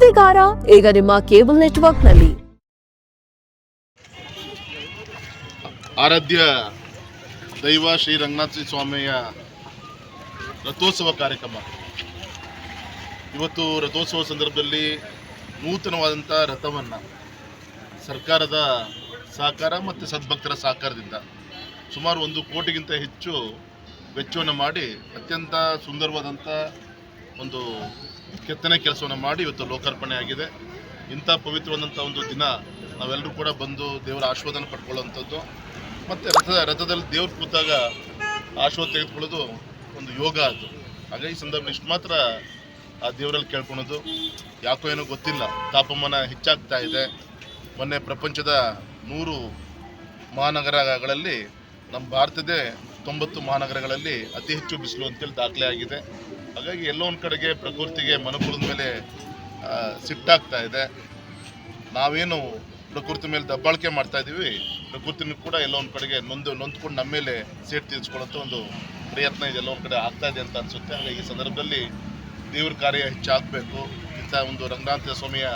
ಸುದ್ದಿಗಾರ ಈಗ ನಿಮ್ಮ ಕೇಬಲ್ ನೆಟ್ವರ್ಕ್ನಲ್ಲಿ. ಆರಾಧ್ಯ ದೈವ ಶ್ರೀ ರಂಗನಾಥ ಸ್ವಾಮಿಯ ರಥೋತ್ಸವ ಕಾರ್ಯಕ್ರಮ. ಇವತ್ತು ರಥೋತ್ಸವ ಸಂದರ್ಭದಲ್ಲಿ ನೂತನವಾದಂಥ ರಥವನ್ನು ಸರ್ಕಾರದ ಸಹಕಾರ ಮತ್ತು ಸದ್ಭಕ್ತರ ಸಹಕಾರದಿಂದ ಸುಮಾರು 1 ಕೋಟಿಗಿಂತ ಹೆಚ್ಚು ವೆಚ್ಚವನ್ನು ಮಾಡಿ ಅತ್ಯಂತ ಸುಂದರವಾದಂಥ ಒಂದು ಕೆತ್ತನೆ ಕೆಲಸವನ್ನು ಮಾಡಿ ಇವತ್ತು ಲೋಕಾರ್ಪಣೆ ಆಗಿದೆ. ಇಂಥ ಪವಿತ್ರವಾದಂಥ ಒಂದು ದಿನ ನಾವೆಲ್ಲರೂ ಕೂಡ ಬಂದು ದೇವರ ಆಶೀರ್ವಾದನ ಪಡ್ಕೊಳ್ಳೋವಂಥದ್ದು ಮತ್ತು ರಥದಲ್ಲಿ ದೇವ್ರು ಕೂತಾಗ ಆಶೀರ್ವಾದ ತೆಗೆದುಕೊಳ್ಳೋದು ಒಂದು ಯೋಗ ಅದು. ಹಾಗಾಗಿ ಈ ಸಂದರ್ಭದಲ್ಲಿ ಇಷ್ಟು ಮಾತ್ರ ಆ ದೇವರಲ್ಲಿ ಕೇಳ್ಕೊಳೋದು. ಯಾಕೋ ಏನೋ ಗೊತ್ತಿಲ್ಲ, ತಾಪಮಾನ ಹೆಚ್ಚಾಗ್ತಾ ಇದೆ. ಮೊನ್ನೆ ಪ್ರಪಂಚದ 100 ಮಹಾನಗರಗಳಲ್ಲಿ ನಮ್ಮ ಭಾರತದೇ 90 ಮಹಾನಗರಗಳಲ್ಲಿ ಅತಿ ಹೆಚ್ಚು ಬಿಸಿಲು ಅಂತೇಳಿ ದಾಖಲೆ ಆಗಿದೆ. ಹಾಗಾಗಿ ಎಲ್ಲೋ ಒಂದು ಕಡೆಗೆ ಪ್ರಕೃತಿಗೆ ಮನುಕುಲದ ಮೇಲೆ ಸಿಟ್ಟಾಗ್ತಾ ಇದೆ. ನಾವೇನು ಪ್ರಕೃತಿ ಮೇಲೆ ದಬ್ಬಾಳಿಕೆ ಮಾಡ್ತಾ ಇದ್ದೀವಿ, ಪ್ರಕೃತಿನೂ ಕೂಡ ಎಲ್ಲೋ ಒಂದು ಕಡೆಗೆ ನೊಂದ್ಕೊಂಡು ನಮ್ಮ ಮೇಲೆ ಸೇಟ್ ತೀರಿಸ್ಕೊಳ್ಳೋಂಥ ಒಂದು ಪ್ರಯತ್ನ ಇದೆಲ್ಲ ಒಂದು ಕಡೆ ಆಗ್ತಾ ಇದೆ ಅಂತ ಅನಿಸುತ್ತೆ. ಹಾಗಾಗಿ ಈ ಸಂದರ್ಭದಲ್ಲಿ ದೇವ್ರ ಕಾರ್ಯ ಹೆಚ್ಚಾಗಬೇಕು. ಇಂಥ ಒಂದು ರಂಗನಾಥ ಸ್ವಾಮಿಯ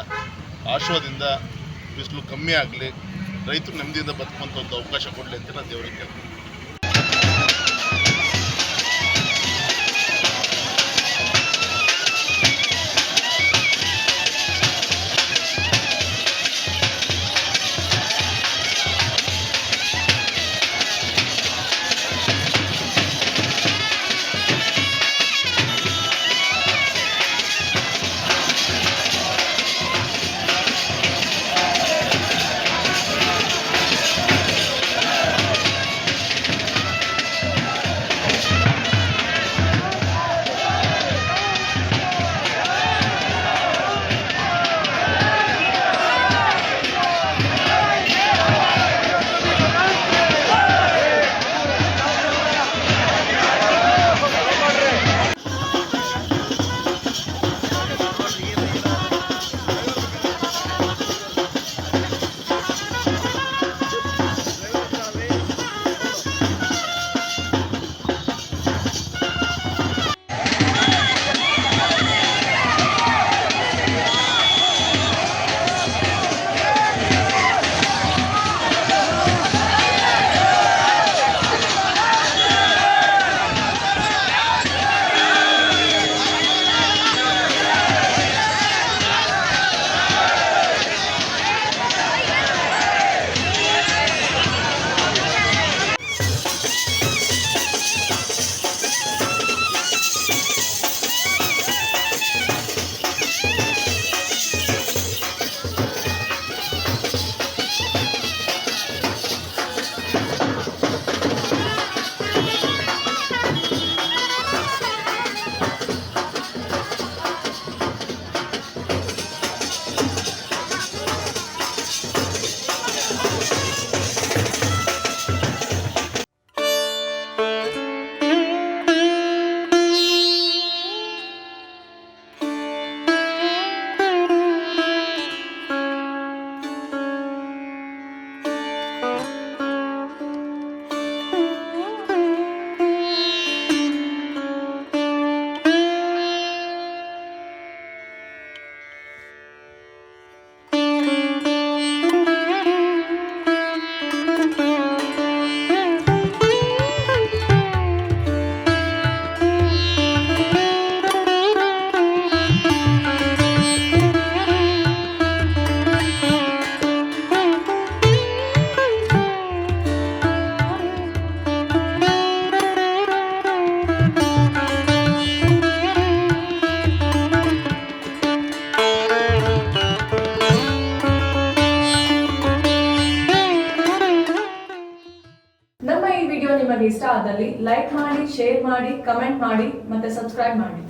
ಆಶೀರ್ವಾದದಿಂದ ಬಿಸಿಲು ಕಮ್ಮಿ ಆಗಲಿ, ರೈತರು ನೆಮ್ಮದಿಯಿಂದ ಬದುಕುವಂಥ ಒಂದು ಅವಕಾಶ ಕೊಡಲಿ ಅಂತ ನಾನು ದೇವರಿಗೆ ಕೇಳ್ತೀನಿ. ನಮ್ಮ ಈ ವಿಡಿಯೋ ನಿಮಗೆ ಇಷ್ಟ ಆದಲ್ಲಿ ಲೈಕ್ ಮಾಡಿ, ಶೇರ್ ಮಾಡಿ, ಕಮೆಂಟ್ ಮಾಡಿ ಮತ್ತೆ ಸಬ್ಸ್ಕ್ರೈಬ್ ಮಾಡಿ.